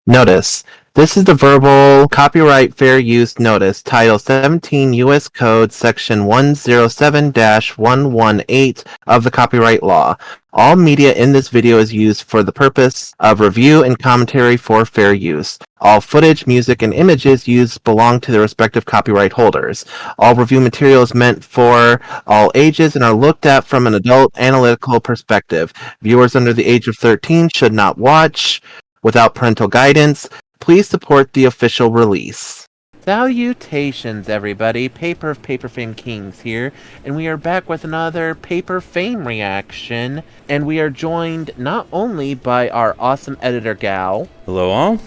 Notice: this is the verbal copyright fair use notice, Title 17 U.S. Code, Section 107-118 of the Copyright Law. All media in this video is used for the purpose of review and commentary for fair use. All footage, music, and images used belong to their respective copyright holders. All review material is meant for all ages and are looked at from an adult analytical perspective. Viewers under the age of 13 should not watch without parental guidance. Please support the official release. Salutations, everybody. Paper of PaperFame Kings here, and we are back with another PaperFame reaction, and we are joined not only by our awesome editor gal. Hello all.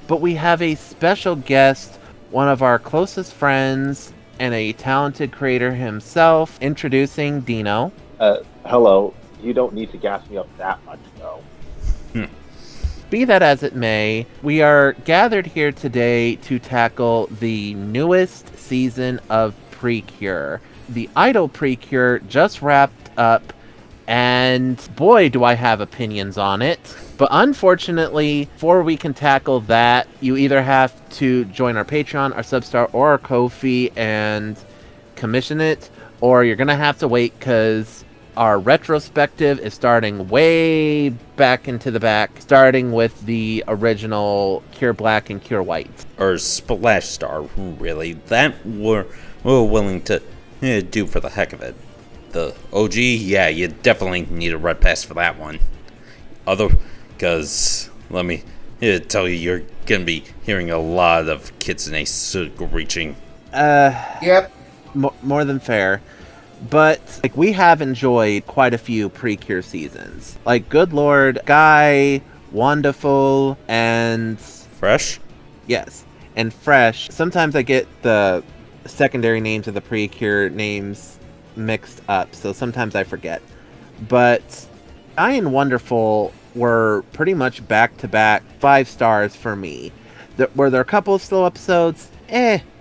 But we have a special guest, one of our closest friends, and a talented creator himself, introducing Dino. Hello. You don't need to gas me up that much, though. Be that as it may, we are gathered here today to tackle the newest season of Precure. The Idol Precure just wrapped up, and boy, do I have opinions on it. But unfortunately, before we can tackle that, you either have to join our Patreon, our Substar, or our Ko-fi and commission it, or you're going to have to wait because our retrospective is starting way back into the back, starting with the original Cure Black and Cure White. Or Splash Star, really. That we're willing to do for the heck of it. The OG, yeah, you definitely need a red pass for that one. Because, let me tell you, you're going to be hearing a lot of kitsune screeching. Yep. More than fair. But like, we have enjoyed quite a few Precure seasons. Like, good lord, Guy, Wonderful, and Fresh? Yes, and Fresh. Sometimes I get the secondary names of the Precure names mixed up, so sometimes I forget. But Guy and Wonderful were pretty much back-to-back 5 stars for me. Were there a couple of slow episodes?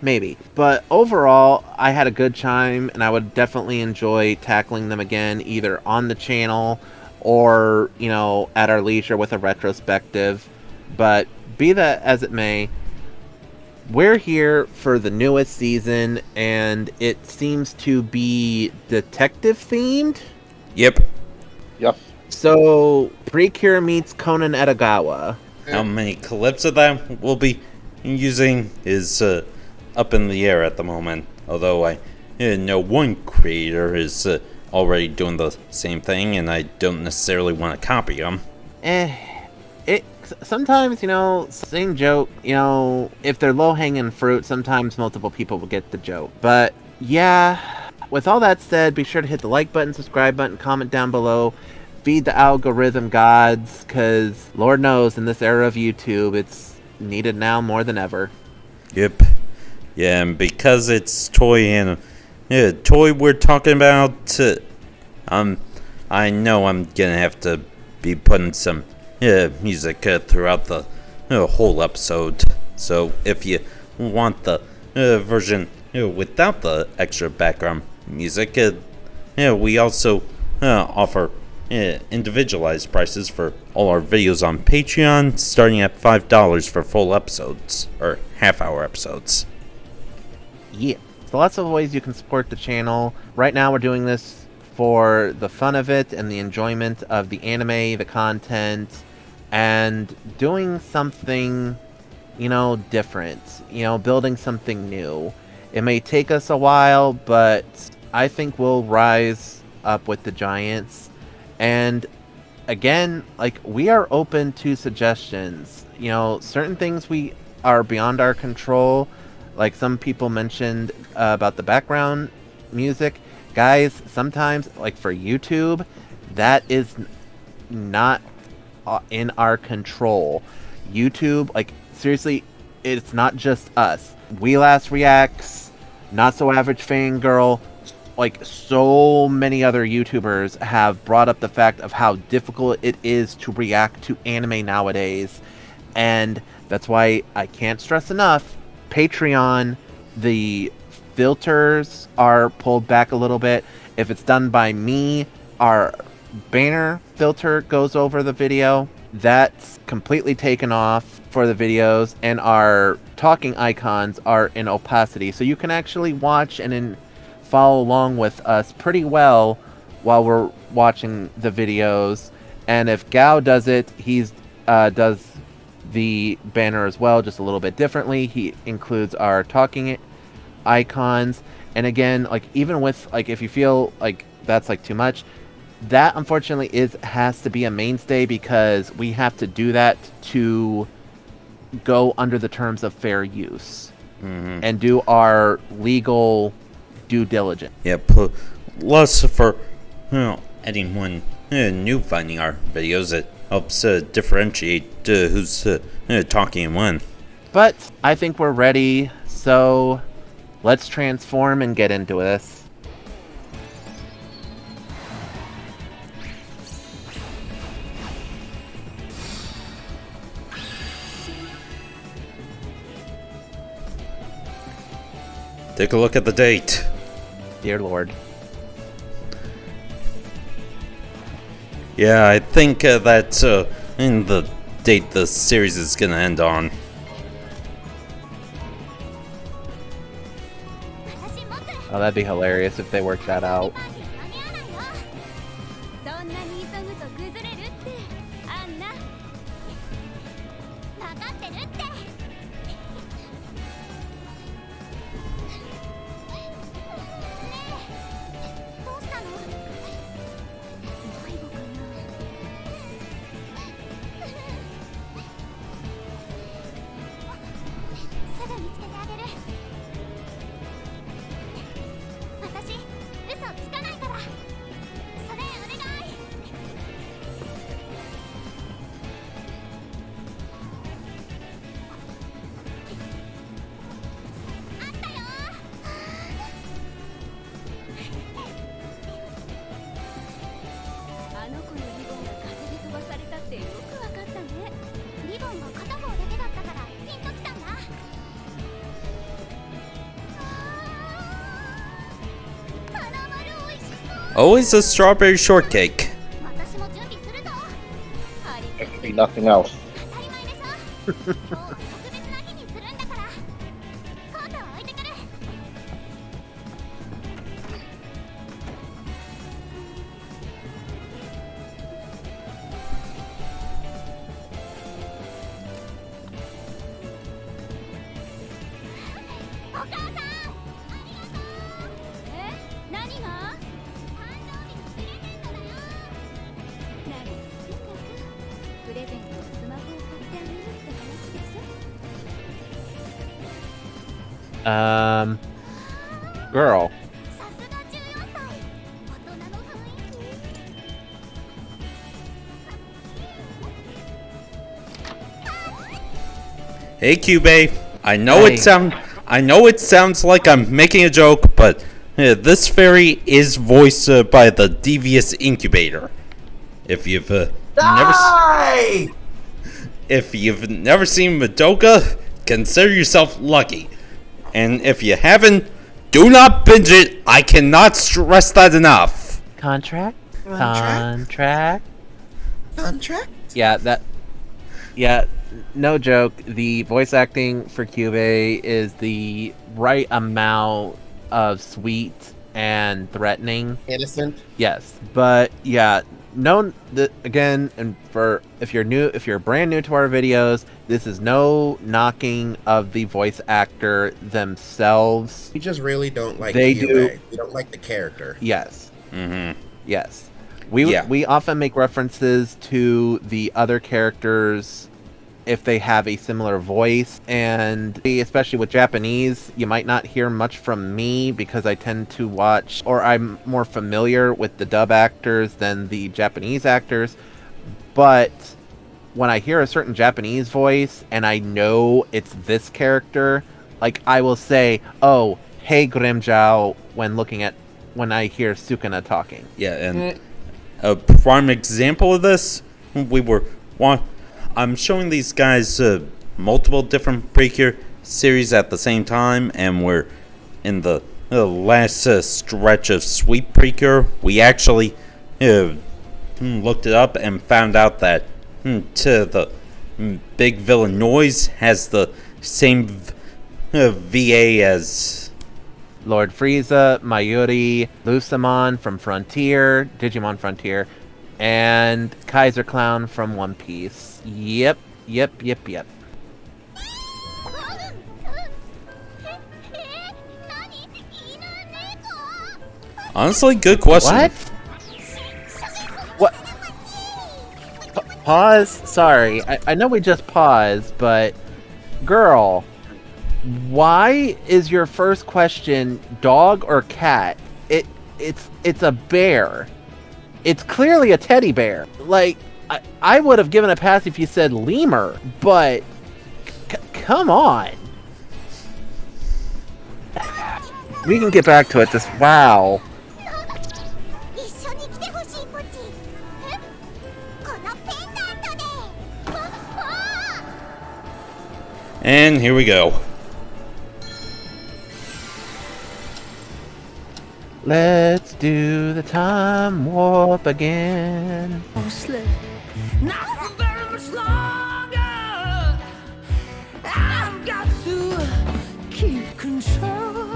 Maybe. But overall, I had a good time, and I would definitely enjoy tackling them again, either on the channel or, at our leisure with a retrospective. But be that as it may, we're here for the newest season, and it seems to be detective-themed? Yep. So, Precure meets Conan Edogawa. How many clips of that we'll be using is up in the air at the moment. Although I know one creator is already doing the same thing, and I don't necessarily want to copy them. Sometimes, same joke, if they're low-hanging fruit, sometimes multiple people will get the joke. But, yeah, with all that said, be sure to hit the like button, subscribe button, comment down below. Feed the algorithm gods, because Lord knows, in this era of YouTube, it's needed now more than ever. Yep. Yeah, and because it's toy we're talking about, I know I'm gonna have to be putting some music throughout the whole episode. So if you want the version without the extra background music, we also offer individualized prices for all our videos on Patreon, starting at $5 for full episodes, or half-hour episodes. Yeah, so lots of ways you can support the channel. Right now we're doing this for the fun of it and the enjoyment of the anime, the content, and doing something, different, building something new. It may take us a while, but I think we'll rise up with the giants. And again, we are open to suggestions. Certain things we are beyond our control. Like some people mentioned about the background music. Guys, sometimes, for YouTube, that is not in our control. YouTube, seriously, it's not just us. We Last Reacts, Not So Average Fangirl, so many other YouTubers have brought up the fact of how difficult it is to react to anime nowadays. And that's why I can't stress enough, Patreon, the filters are pulled back a little bit. If it's done by me, our banner filter goes over the video. That's completely taken off. for the videos, and our talking icons are in opacity, so you can actually watch and follow along with us pretty well while we're watching the videos. And if Gao does it, he's does the banner as well, just a little bit differently. He includes our talking icons, and again, like, even with, like, if you feel like that's like too much, that unfortunately has to be a mainstay, because we have to do that to go under the terms of fair use and do our legal due diligence. Yeah, plus for anyone new finding our videos, it helps differentiate who's talking and when. But I think we're ready, so let's transform and get into this. Take a look at the date. Dear Lord. Yeah, I think that's in the date the series is gonna end on. Oh, that'd be hilarious if they worked that out. Always a strawberry shortcake. It could be nothing else. Girl. Hey, Cube. I know Hey. I know it sounds like I'm making a joke, but this fairy is voiced by the devious incubator. If you've never seen Madoka, consider yourself lucky. And if you haven't, do not binge it. I cannot stress that enough. Contract? Contract? Yeah, no joke. The voice acting for Cube is the right amount of sweet and threatening. Innocent? Yes, but yeah, again, and if you're brand new to our videos, this is no knocking of the voice actor themselves. We just really don't like They Kyubey. do. We don't like the character. Yes. Mm-hmm. Yes. Yeah. We often make references to the other characters if they have a similar voice, and especially with Japanese, you might not hear much from me because I tend to watch, or I'm more familiar with the dub actors than the Japanese actors. But when I hear a certain Japanese voice and I know it's this character, like, I will say, "Oh, hey Grimjow," when I hear Sukuna talking. Yeah, and a prime example of this, I'm showing these guys multiple different Precure series at the same time, and we're in the last stretch of Sweet Precure. We actually looked it up and found out that to big villain Noise has the same VA as Lord Frieza, Mayuri, Lusamon from Frontier, Digimon Frontier, and Kaiser Clown from One Piece. Yep. Honestly, good question. What? Pause? Sorry. I know we just paused, but... Girl, why is your first question dog or cat? It's a bear. It's clearly a teddy bear. Like, I would have given a pass if you said lemur, but... come on. We can get back to it. Wow. And here we go. Let's do the time warp again. Not for very much longer. I've got to keep control.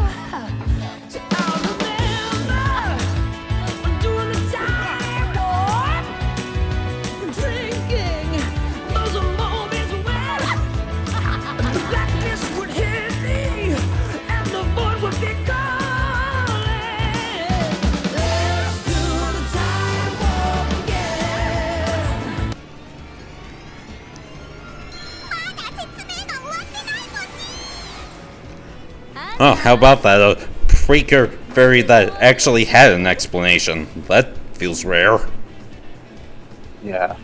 So I'll remember I'm doing the time warp, drinking those moments when the blackness would hit me and the void would be gone. Let's do the time warp again. Oh, how about that? A Precure fairy that actually had an explanation. That feels rare. Yeah.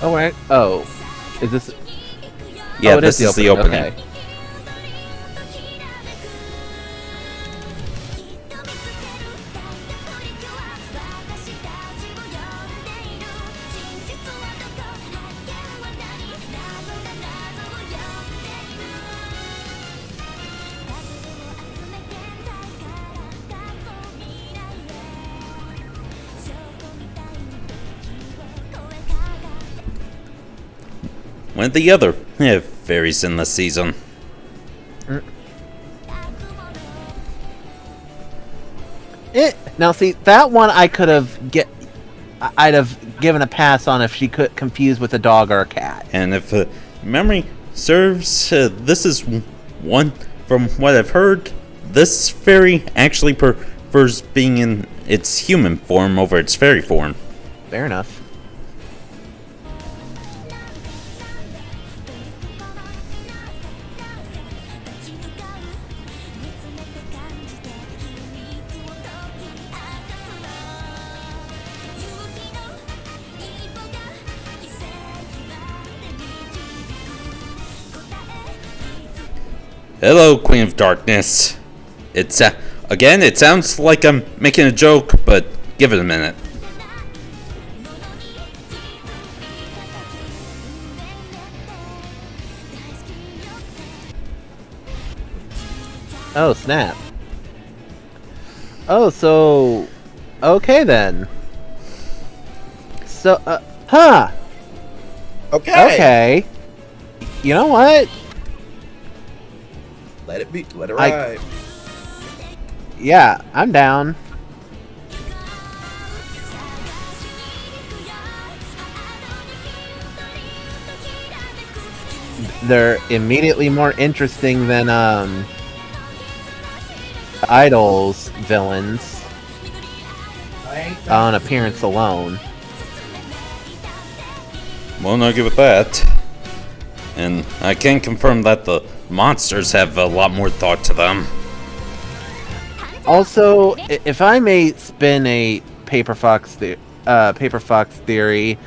Oh, right. Oh. Is this... Yeah, oh, it this is the opening. Okay. One of the other fairies in the season. Now, see, that one I could have I'd have given a pass on if she could confuse with a dog or a cat. And if memory serves, this is one, from what I've heard, this fairy actually prefers being in its human form over its fairy form. Fair enough. Hello, Queen of Darkness. It's, again, it sounds like I'm making a joke, but give it a minute. Oh, snap. Oh, so... okay, then. So, huh! Okay. Okay. You know what? Let it be. Let it ride. Yeah, I'm down. They're immediately more interesting than, Idol's villains. On appearance alone. Won't argue with that. And I can confirm that the monsters have a lot more thought to them. Also, if I may spin a Paper Fox theory,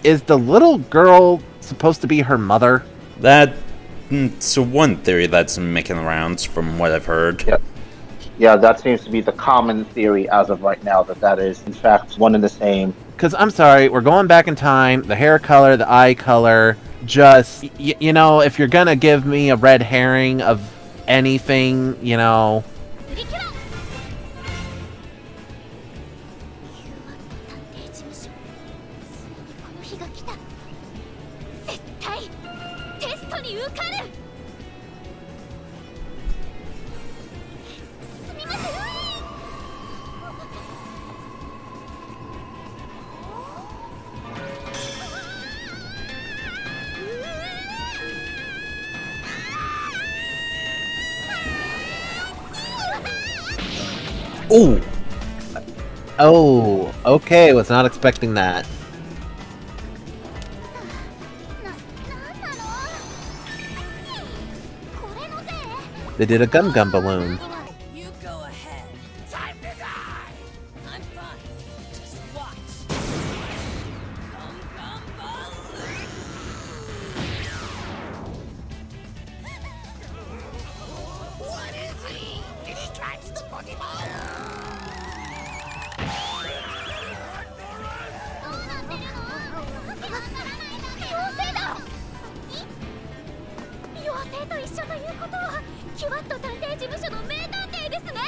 is the little girl supposed to be her mother? That's one theory that's making the rounds from what I've heard. Yep. Yeah, that seems to be the common theory as of right now, that is, in fact, one and the same. Because, I'm sorry, we're going back in time, the hair color, the eye color, just, you know, if you're gonna give me a red herring of anything, you know... に受かる。すみません。Oh, Oh, okay. Was not expecting that. なんなの？これのせい？ They did a gum gum balloon. You go ahead. Time to die. I'm fine. Just watch. Gum gum balloon. What is he? Distracts the Pokemon. どうなってるの？わけわからないんだけど。妖精だ。妖精と一緒ということはキュワット探偵事務所の名探偵ですね。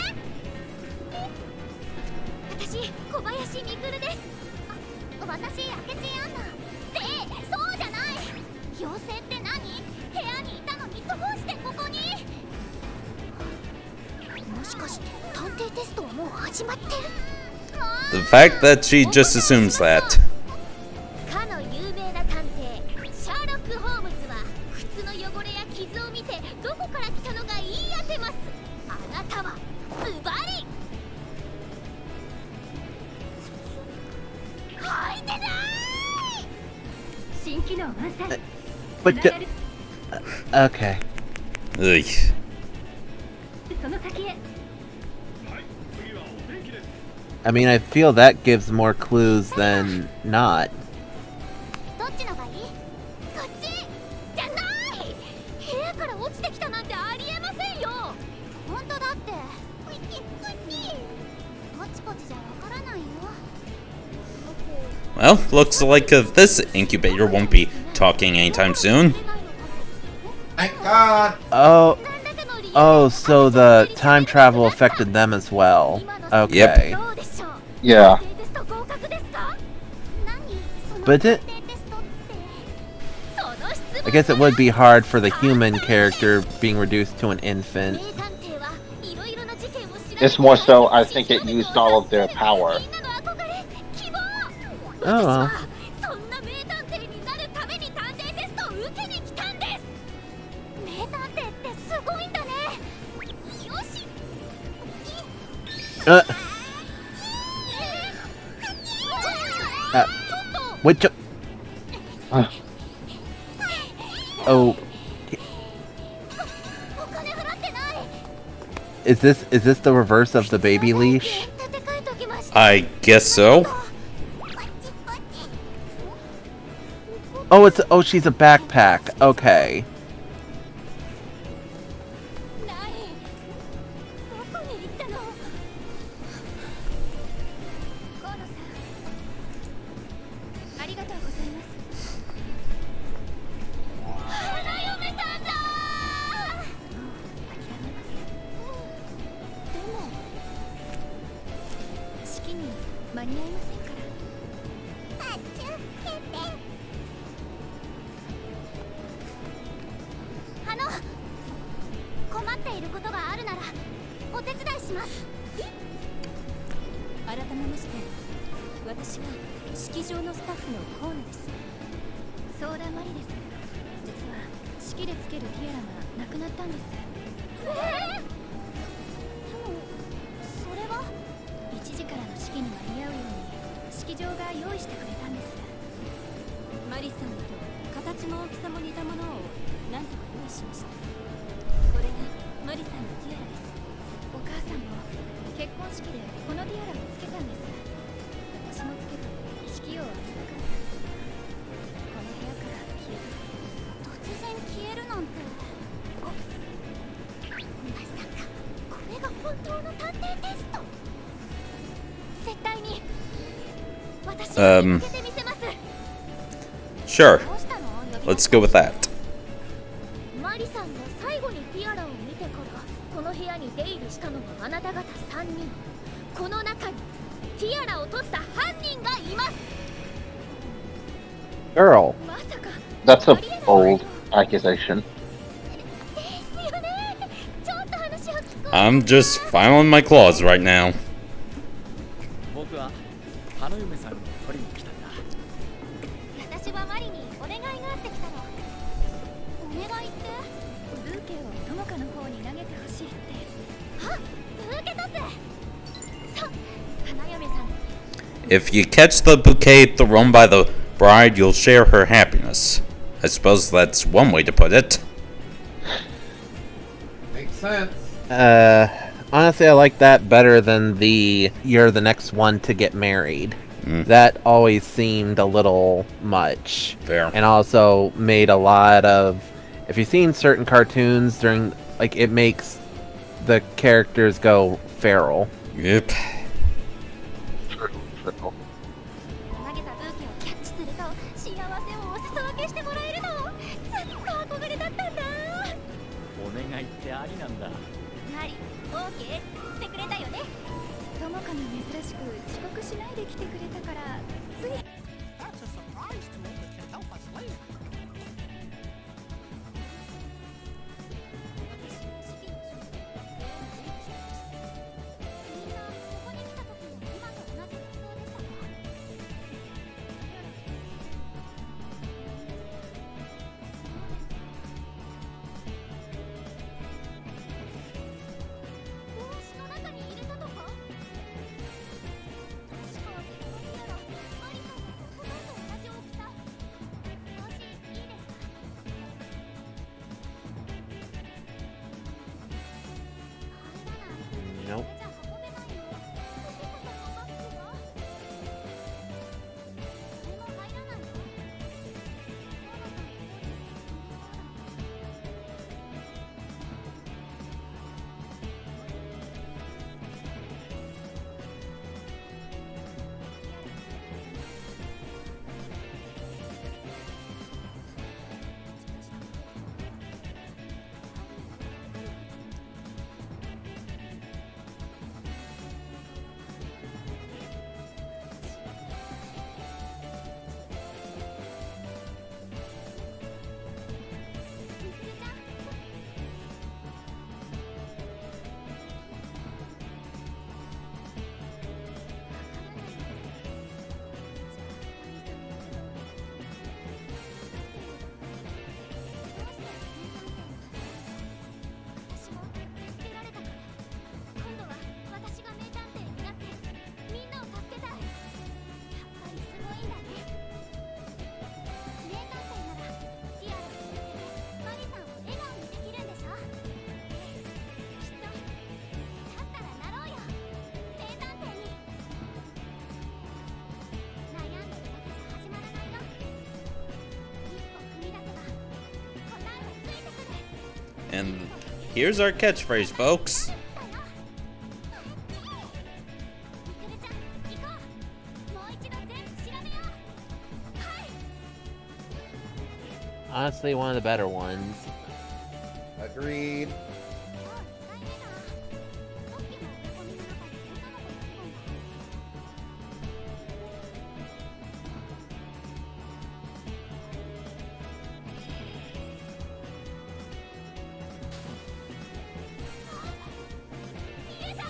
私小林みくるです。私明智アンナで、そうじゃない。妖精って何？部屋にいたのにどうしてここに？もしかして探偵テストはもう始まってる？ the fact that she just assumes that. かの有名な探偵シャーロック・ホームズは靴の汚れや傷を見てどこから来たのか言い当てます。あなたはズバリ履いてない。新機能満載。 But okay. Ugh. その先へ。 I mean, I feel that gives more clues than not. どっちのがいい？こっちじゃない。部屋から落ちてきたなんてありえませんよ。本当だって。こっちポチポチじゃわからないよ。 Well, looks like this incubator won't be talking anytime soon. Thank God. Oh, so the time travel affected them as well. Okay. Yep. Yeah. But I guess it would be hard for the human character being reduced to an infant. It's more so, I think it used all of their power. Oh well. Which? Oh. Is this the reverse of the baby leash? I guess so. Oh, she's a backpack. Okay. Sure. Let's go with that. マリさんが最後にティアラを見てからこの部屋に出入りしたのはあなた方3人。この中にティアラを取った犯人がいます。 Girl. まさか That's a bold accusation. ですよね。ちょっと話を聞こう。 I'm just filing my claws right now. 僕は花嫁さんを取りに来たんだ。私はマリにお願いがあってきたの。お願いって？ブーケをトモカの方に投げてほしいって。あ、ブーケトス。そう、花嫁さん。 If you catch the bouquet thrown by the bride, you'll share her happiness. I suppose that's one way to put it. Makes sense. Honestly, I like that better than the "you're the next one to get married." Mm. That always seemed a little much. Fair. And also made a lot of... If you've seen certain cartoons during... Like, it makes the characters go feral. Yep. True. 投げたブーケをキャッチすると幸せをお裾分けしてもらえるの。ずっと憧れだったんだ。お願いってありなんだ。マリ、オーケーってくれたよね。トモカが珍しく遅刻しないで来てくれたからつい。 That's a surprise tool that can help us later. みんなここに来た時も今と同じ服装でしたか？ 帽子の中に入れたとか？確かこのならマリさんとほとんど同じ大きさ。もしいいですか？ Nope. じゃあ運べないの？どここそのバッグは？誰も入らないの？ママさんとコーチで無理そうだな。 私も助けられたから。今度は私が名探偵になってみんなを助けたい。やっぱりすごいんだね。名探偵ならティアラを見つけてマリさんを笑顔にできるんでしょ？きっと。だったらなろうよ、名探偵に。悩んでるだけじゃ始まらないよ。一歩踏み出せば答えはついてくる。 And here's our catchphrase, folks. ミクルちゃん、行こう。もう一度全部調べよう。はい。 Honestly, one of the better ones. Agreed. 今日2回目だ。さっきのお手紙の中に女の子の気分が。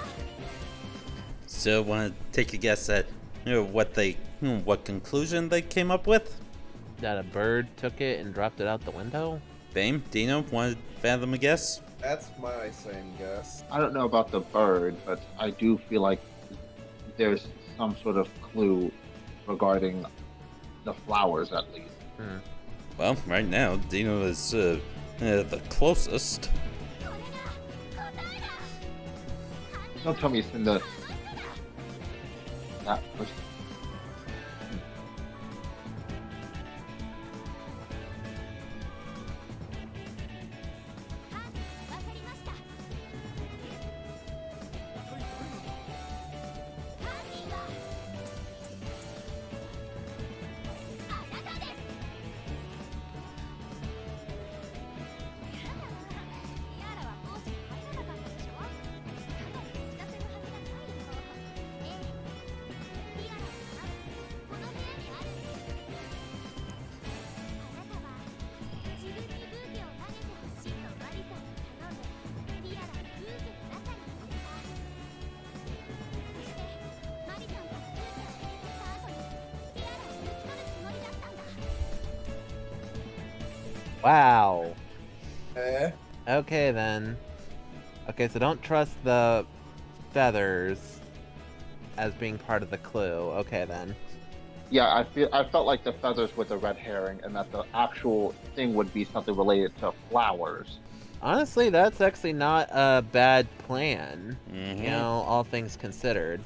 So, want to take a guess at what conclusion they came up with? That a bird took it and dropped it out the window? Fame, Dino, want to fathom a guess? That's my same guess. I don't know about the bird, but I do feel like there's some sort of clue regarding the flowers, at least. Well, right now, Dino is the closest. これが答えだ。 Don't tell me it's in the that person. わかりました。犯人はあなたです。ティアラはポーチに入らなかったでしょ。ただに持ち出せるはずがないよ。ええ。ティア Wow. Eh? Okay then. Okay, so don't trust the feathers as being part of the clue. Okay then. Yeah, I felt like the feathers were the red herring, and that the actual thing would be something related to flowers. Honestly, that's actually not a bad plan. Mhm. You know, all things considered.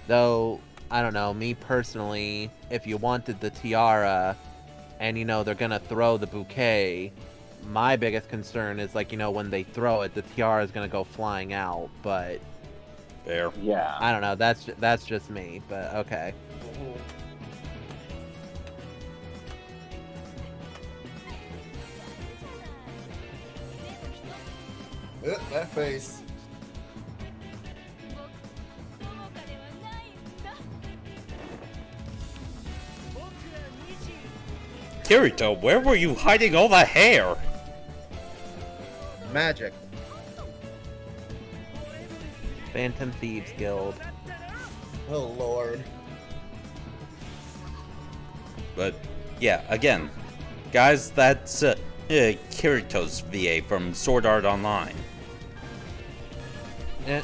Though, I don't know, me personally, if you wanted the tiara and, you know, they're gonna throw the bouquet, my biggest concern is, like, you know, when they throw it, the tiara is gonna go flying out. But, Fair. Yeah. I don't know, that's just me, but okay. That face. Kirito, where were you hiding all the hair? Magic. Phantom Thieves Guild. Oh lord. But, yeah, again, guys, that's Kirito's VA from Sword Art Online. Eh,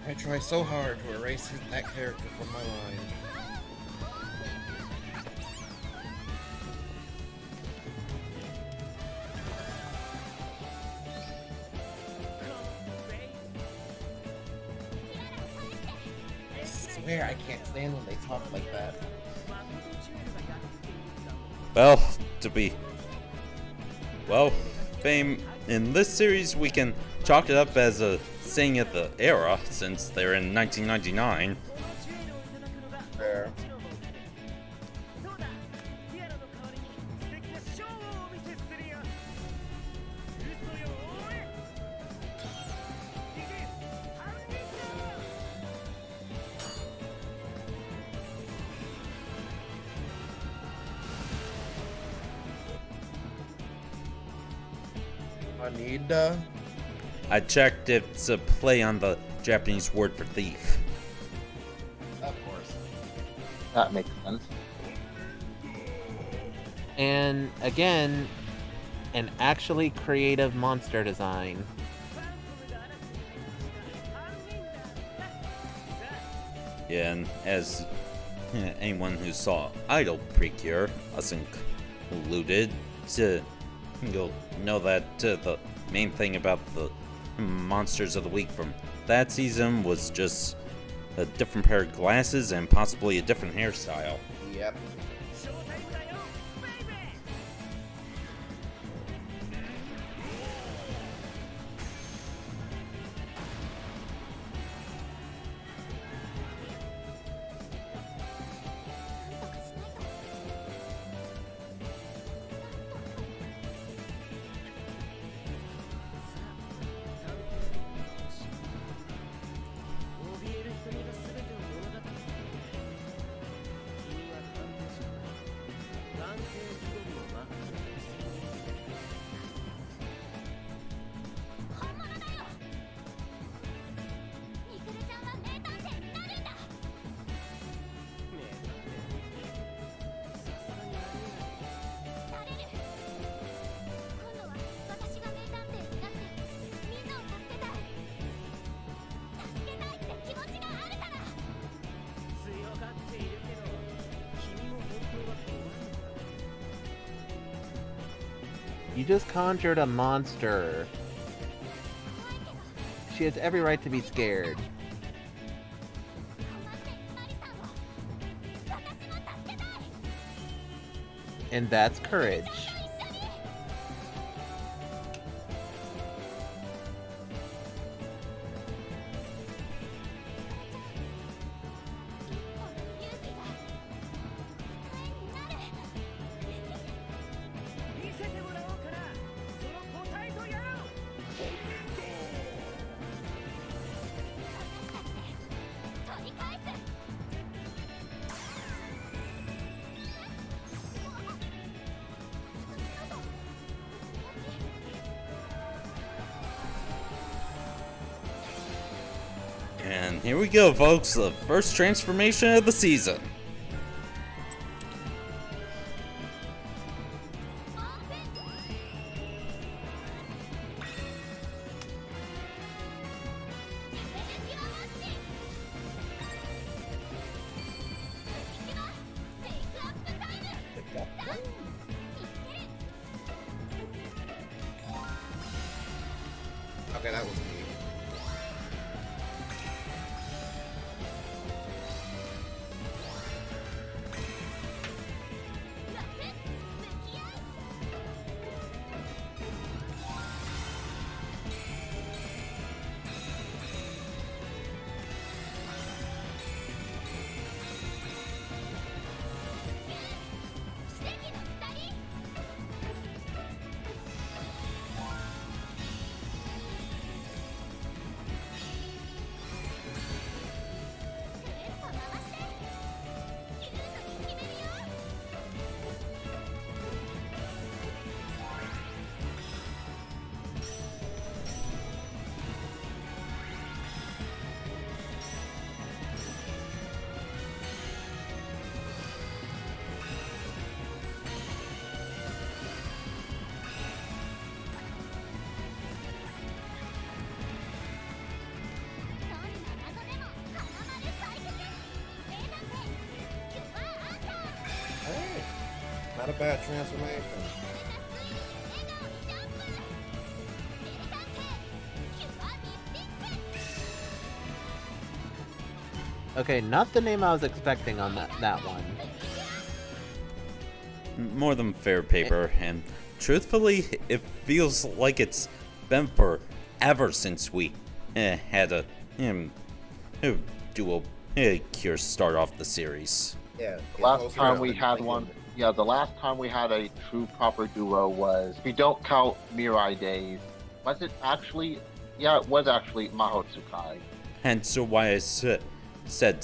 I try so hard to erase that character from my mind. I swear I can't stand when they talk like that. Well, Fame, in this series we can chalk it up as a saying of the era, since they're in 1999. Fair. Anida? I checked it's a play on the Japanese word for thief. Of course. That makes sense. and, again, an actually creative monster design. Yeah, and as anyone who saw Idol Precure, us included, you'll know that the main thing about the Monsters of the Week from that season was just a different pair of glasses and possibly a different hairstyle. Yep. You just conjured a monster. She has every right to be scared. And that's courage. And here we go, folks, the first transformation of the season. Okay, that was neat. Hey, not a bad transformation. Okay, not the name I was expecting on that one. More than fair paper, and truthfully, it feels like it's been forever since we had a duo Cure start off the series. Yeah. Last time we had one, yeah, the last time we had a true proper duo was, if you don't count Mirai Days, was it actually? Yeah, it was actually Maho Tsukai. And so why I said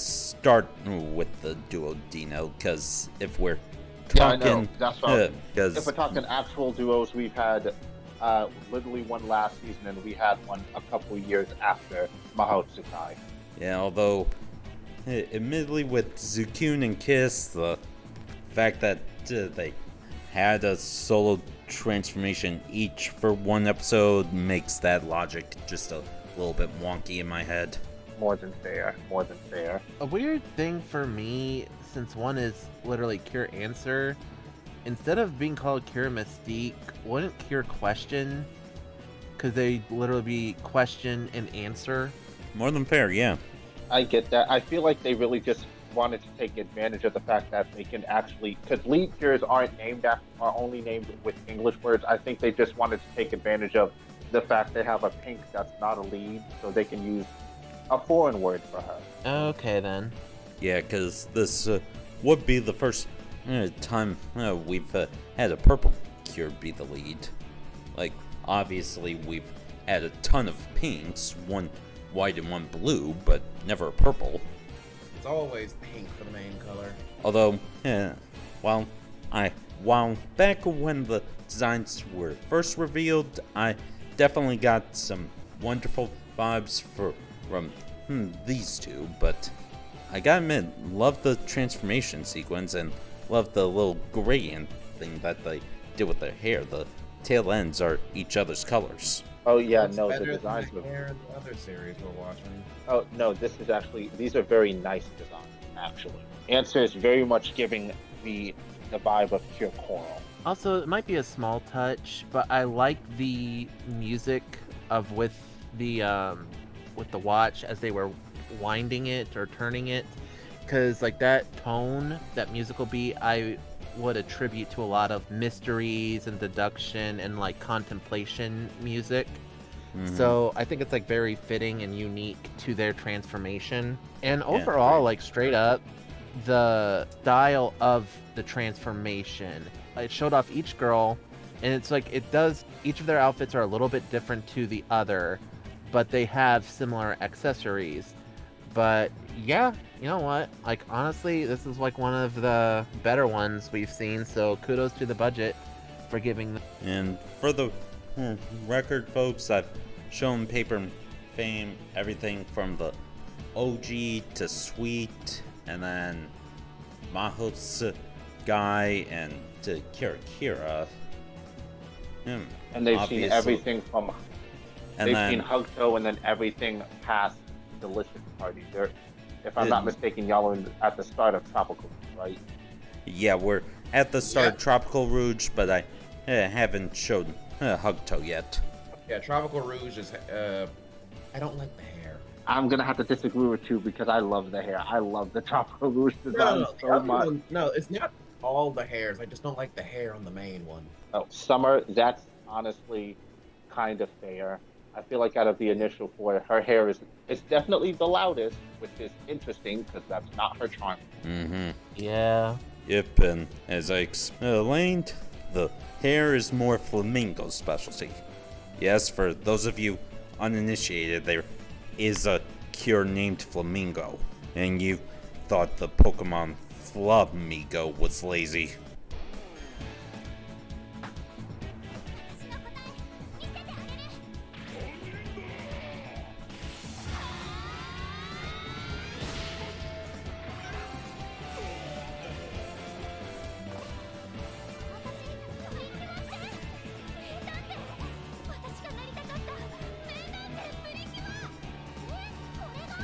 start with the duo Dino, because if we're talking, Yeah, I know. That's right. Because If we're talking actual duos, we've had literally one last season, and we had one a couple years after Maho Tsukai. yeah, although admittedly with Zukun and Kiss, the fact that they had a solo transformation each for one episode makes that logic just a little bit wonky in my head. More than fair. More than fair. A weird thing for me, since one is literally Cure Answer, instead of being called Cure Mystique, wouldn't Cure Question? Because they literally be question and answer. More than fair, yeah. I get that. I feel like they really just wanted to take advantage of the fact that they can actually, because lead cures are only named with English words. I think they just wanted to take advantage of the fact they have a pink that's not a lead, so they can use a foreign word for her. Okay then. Yeah, because this would be the first time we've had a purple Cure be the lead. Like, obviously we've had a ton of pinks, one white and one blue, but never a purple. It's always pink for the main color. Although, while back when the designs were first revealed, I definitely got some wonderful vibes from these two, but I gotta admit, love the transformation sequence and love the little gradient thing that they did with their hair. The tail ends are each other's colors. Oh yeah, It's no, the better than designs the were. hair in the other series we're watching. Oh no, these are very nice designs actually. Answer is very much giving the vibe of pure coral. Also, it might be a small touch, but I like the music of with the watch as they were winding it or turning it, because like that tone, that musical beat, I would attribute to a lot of mysteries and deduction and like contemplation music. So I think it's like very fitting and unique to their transformation. And overall, like straight up, the style of the transformation, it showed off each girl, and it's like each of their outfits are a little bit different to the other, but they have similar accessories. But yeah, you know what? Like honestly, this is like one of the better ones we've seen, so kudos to the budget for giving them. And for the record, folks, I've shown PaperFame everything from the OG to Sweet, and then Maho's Guy, and to Kira. And they've seen everything from. And They've then, seen Hugto, and then everything past Delicious Party. If I'm not mistaken, y'all are at the start of Tropical, right? yeah, we're at the start of Tropical Rouge, but I haven't showed Hugto yet. Yeah, Tropical Rouge is. I don't like the hair. I'm gonna have to disagree with you because I love the hair. I love the Tropical Rouge design so much. No, it's not all the hairs. I just don't like the hair on the main one. Oh, Summer, that's honestly kind of fair. I feel like out of the initial four, her hair is definitely the loudest, which is interesting because that's not her charm. Mm-hmm. Yeah. Yep, and as I explained, the hair is more Flamingo's specialty. Yes, for those of you uninitiated, there is a cure named Flamingo, and you thought the Pokemon Flamigo was lazy. 私がなりたかった名探偵プリキュア。これが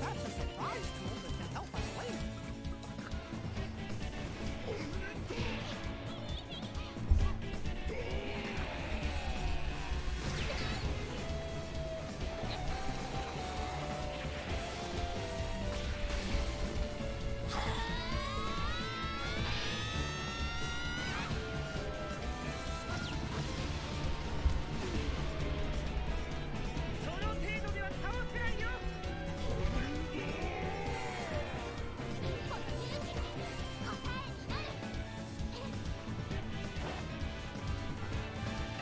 That's a surprise tool that can help us later.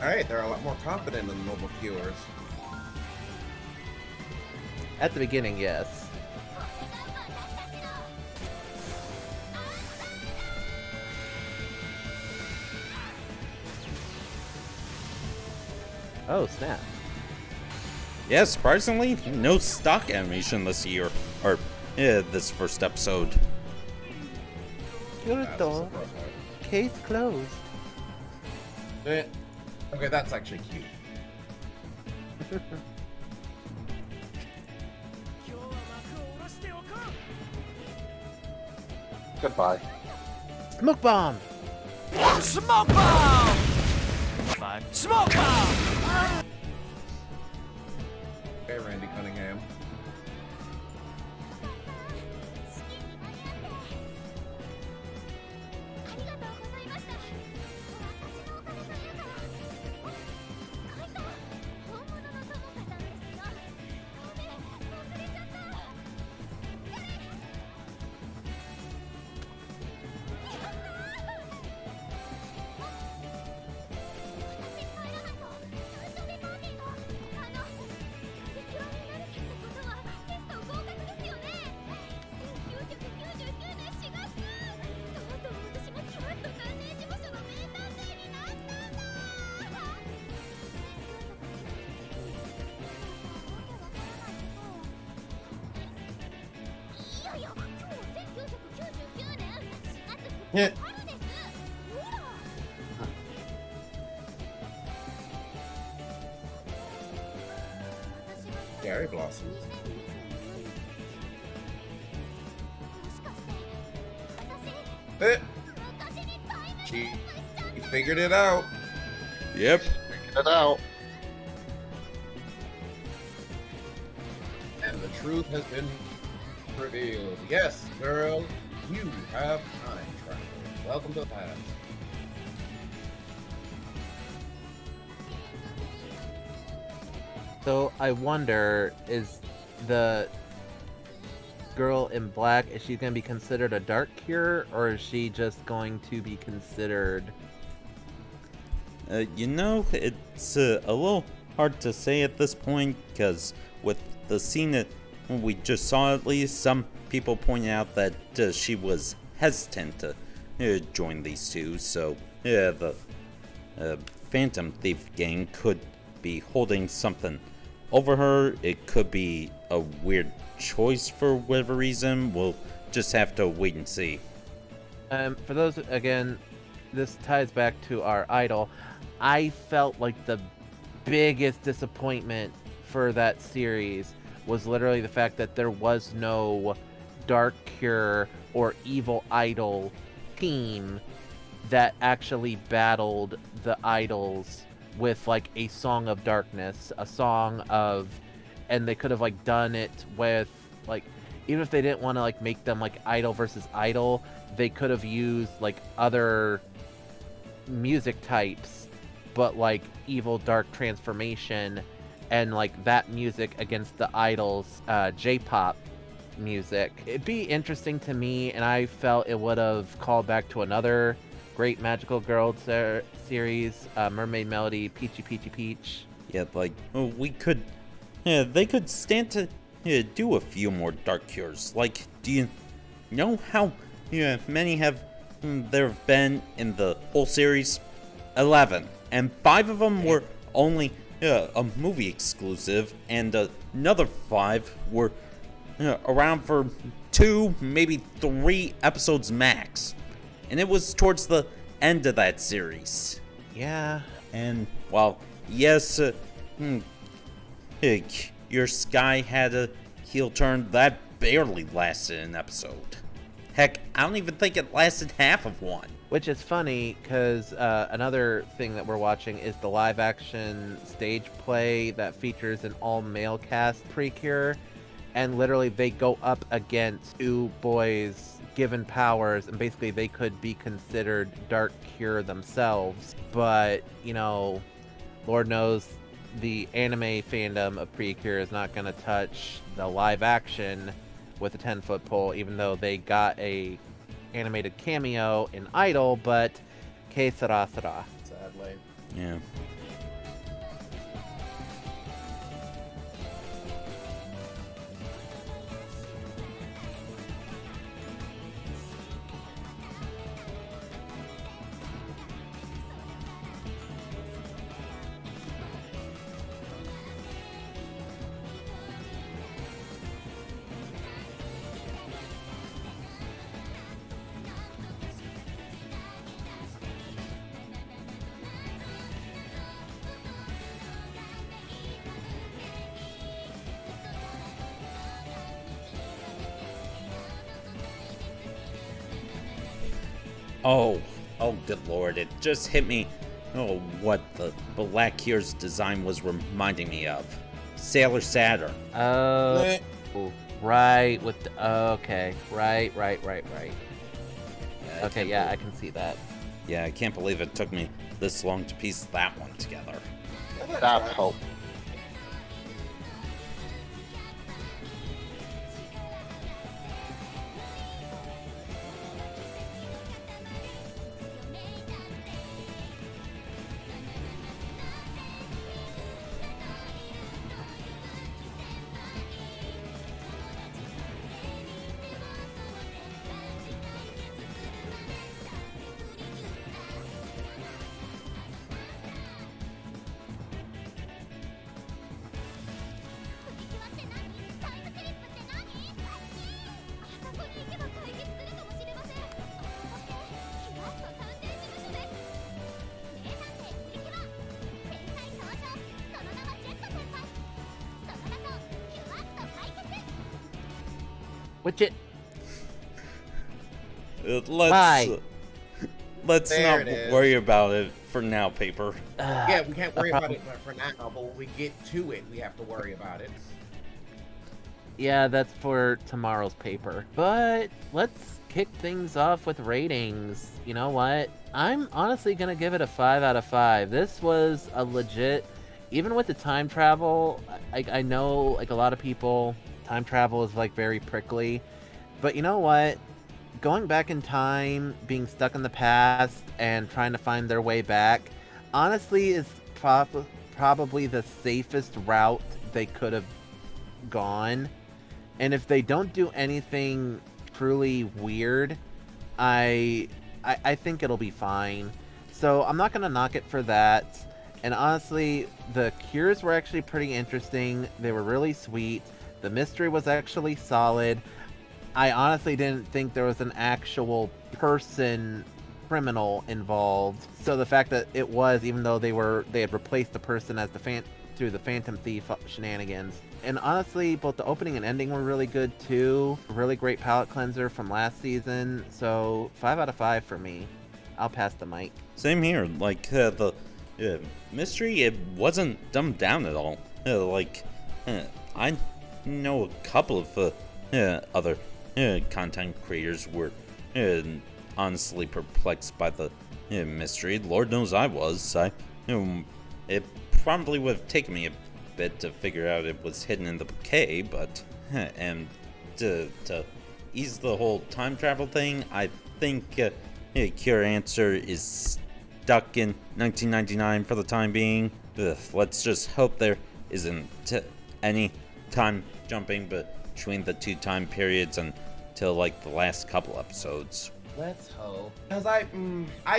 Alright, they're a lot more confident in normal cures. At the beginning, yes. Oh, snap. Yeah, surprisingly, no stock animation this year, or this first episode. Kyoto. Case closed. Okay, that's actually cute. Goodbye. Smoke bomb! Smoke bomb! Smoke bomb! Okay, Randy Cunningham. Yeah. Cherry blossoms. She figured it out. Yep. Figured it out. And the truth has been revealed. Yes, girl, you have time travel. Welcome to the past. So I wonder, is the girl in black, is she going to be considered a dark cure, or is she just going to be considered... You know, it's a little hard to say at this point, because with the scene that we just saw, at least, some people pointed out that she was hesitant to join these two, so yeah, the Phantom Thief gang could be holding something over her. It could be a weird choice for whatever reason. We'll just have to wait and see. For those, again, this ties back to our idol. I felt like the biggest disappointment for that series was literally the fact that there was no Dark Cure or Evil Idol team that actually battled the idols with like a song of darkness, a song of, and they could have like done it with like, even if they didn't want to like make them like idol versus idol, they could have used like other music types, but like evil dark transformation and like that music against the idols J-pop music. It'd be interesting to me, and I felt it would have called back to another great magical girl series, Mermaid Melody, Peachy Peachy Peach. Yeah, like, we could, they could stand to do a few more Dark Cures. Like, do you know how many have there have been in the whole series? 11. And 5 of them were only a movie exclusive, and another 5 were around for 2, maybe 3 episodes max. And it was towards the end of that series. Yeah. And, well, yes, your Sky had a heel turn that barely lasted an episode. Heck, I don't even think it lasted half of one. Which is funny, because another thing that we're watching is the live-action stage play that features an all-male cast, Precure, and literally they go up against 2 boys given powers, and basically they could be considered Dark Cure themselves. But, you know, Lord knows the anime fandom of Precure is not going to touch the live-action with a 10-foot pole, even though they got a animated cameo in Idol, but que sera sera. Sadly. Yeah. Oh, good lord, it just hit me. Oh, what the Black Cure's design was reminding me of. Sailor Saturn. Oh, right, with the, okay, right. Yeah, Okay, yeah, I can see that. Yeah, I can't believe it took me this long to piece that one together. That's hope. Which it, Let's There not it is. worry about it for now, Paper. Yeah, we can't worry about it for now, but when we get to it, we have to worry about it. yeah, that's for tomorrow's paper. But let's kick things off with ratings. You know what? I'm honestly gonna give it a 5 out of 5. This was a legit, even with the time travel, I know like a lot of people, time travel is like very prickly, but you know what? Going back in time, being stuck in the past, and trying to find their way back, honestly is probably the safest route they could have gone. And if they don't do anything truly weird, I think it'll be fine. So I'm not gonna knock it for that. And honestly, the cures were actually pretty interesting. They were really sweet. The mystery was actually solid. I honestly didn't think there was an actual person criminal involved. So the fact that it was, even though they had replaced the person as the through the Phantom Thief shenanigans. And honestly, both the opening and ending were really good too. Really great palate cleanser from last season. So 5 out of 5 for me. I'll pass the mic. Same here. Like, the mystery, it wasn't dumbed down at all. I know a couple of other content creators were honestly perplexed by the mystery. Lord knows I was. It probably would have taken me a bit to figure out it was hidden in the bouquet, but and to ease the whole time travel thing, I think Cure answer is stuck in 1999 for the time being. Let's just hope there isn't any time jumping between the two time periods until like the last couple episodes. Let's hope. Because I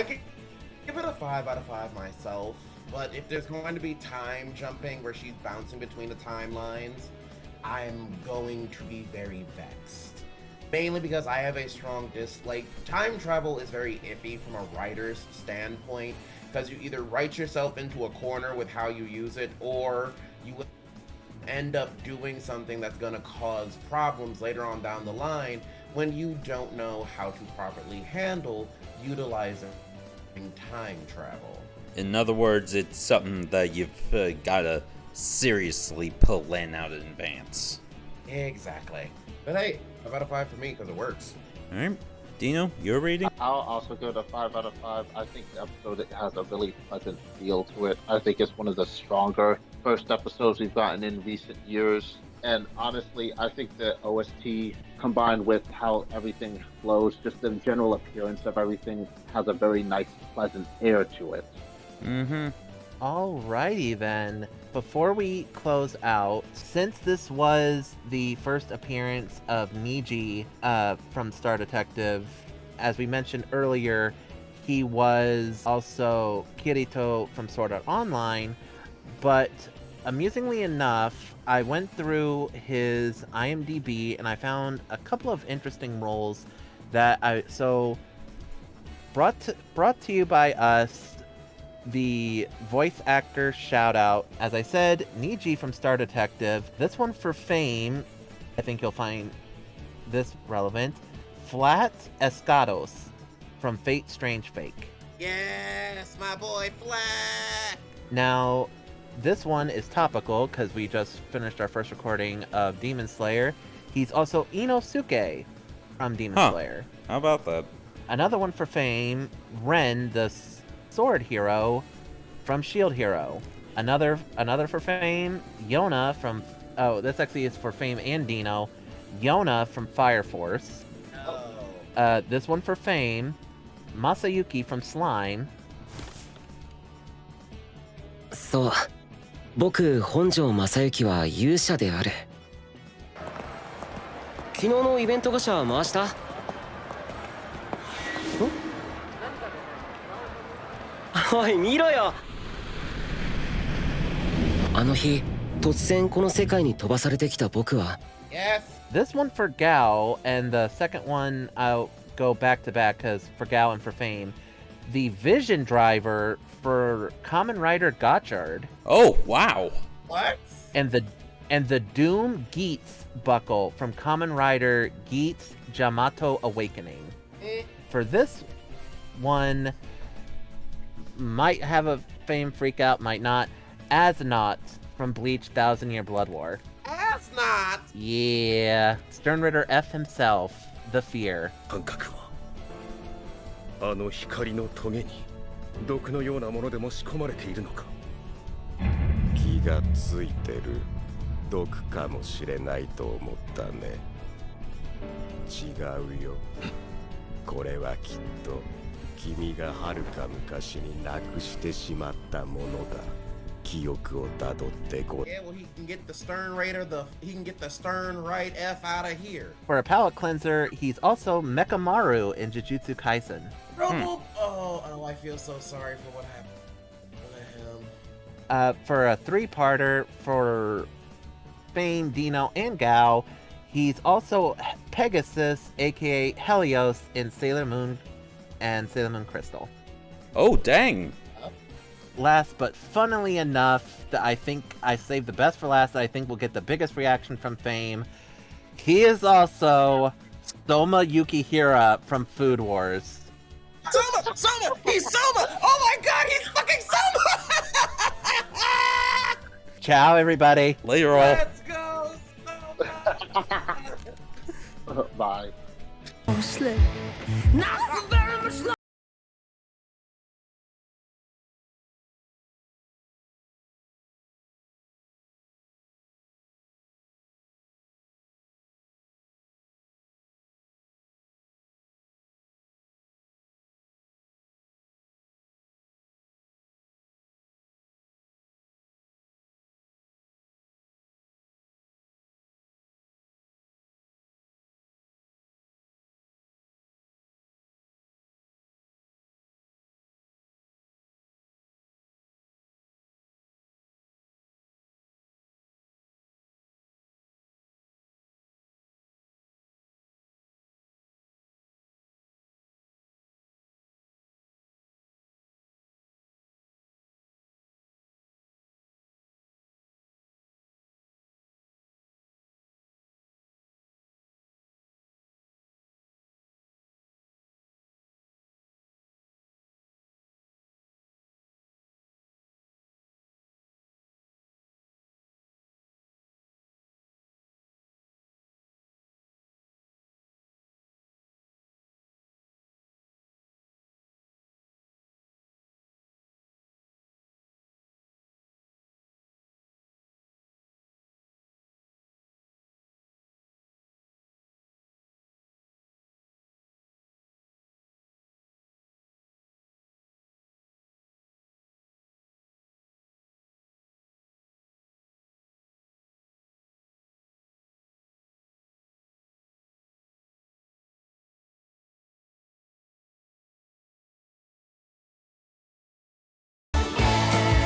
give it a 5 out of 5 myself. But if there's going to be time jumping where she's bouncing between the timelines, I'm going to be very vexed. Mainly because I have a strong dislike. Time travel is very iffy from a writer's standpoint, because you either write yourself into a corner with how you use it, or you end up doing something that's going to cause problems later on down the line when you don't know how to properly handle utilizing time travel. In other words, it's something that you've gotta seriously plan out in advance. Exactly. But hey, 5 out of 5 for me because it works. Alright, Dino, your rating? I'll also go to 5 out of 5. I think the episode has a really pleasant feel to it. I think it's one of the stronger first episodes we've gotten in recent years. And honestly, I think the OST combined with how everything flows, just the general appearance of everything, has a very nice, pleasant air to it. Alrighty then. Before we close out, since this was the first appearance of Niji from Star Detective, as we mentioned earlier, he was also Kirito from Sword Art Online, but amusingly enough, I went through his IMDb and I found a couple of interesting roles that brought to you by us, the voice actor shout out. As I said, Niji from Star Detective. This one for Fame, I think you'll find this relevant. Flat Escados from Fate Strange Fake. Yes, my boy Flat! Now, this one is topical because we just finished our first recording of Demon Slayer. He's also Inosuke from Demon Slayer. How about that? Another one for Fame, Ren, the Sword Hero from Shield Hero. Another for Fame, Yona from... Oh, this actually is for Fame and Dino. Yona from Fire Force. Oh. This one for Fame, Masayuki from Slime. そう、僕本庄正幸は勇者である。昨日のイベントガシャ回した？おい見ろよ。あの日突然この世界に飛ばされてきた僕は。Yes. This one for Gao, and the second one I'll go back to back because for Gao and for Fame, the Vision Driver for Kamen Rider Gotchard. Oh, wow. What? And the Doom Geats buckle from Kamen Rider Geats Jamato Awakening. For this one, might have a Fame freak out, might not. Asnot from Bleach 1000 Year Blood War. Asnot! Yeah. Stern Ritter F himself, the Fear. 感覚はあの光のトゲに毒のようなものでも仕込まれているのか。気がついてる。毒かもしれないと思ったね。違うよ。これはきっと君が遥か昔になくしてしまったものだ。記憶をたどってこい。 Yeah, well, he can get the Stern Raider, he can get the Stern right F out of here. For a palate cleanser, he's also Mekamaru in Jujutsu Kaisen. Oh, I feel so sorry for what happened to him. For a three-parter for Fame, Dino, and Gao, he's also Pegasus, aka Helios, in Sailor Moon and Sailor Moon Crystal. Oh, dang. last, but funnily enough, that I think I saved the best for last. That I think will get the biggest reaction from Fame. He is also Soma Yukihira from Food Wars. Soma! He's Soma! Oh my god, he's fucking Soma! Ciao, everybody. Later, all. Let's go, Soma! Bye. Not for very much longer.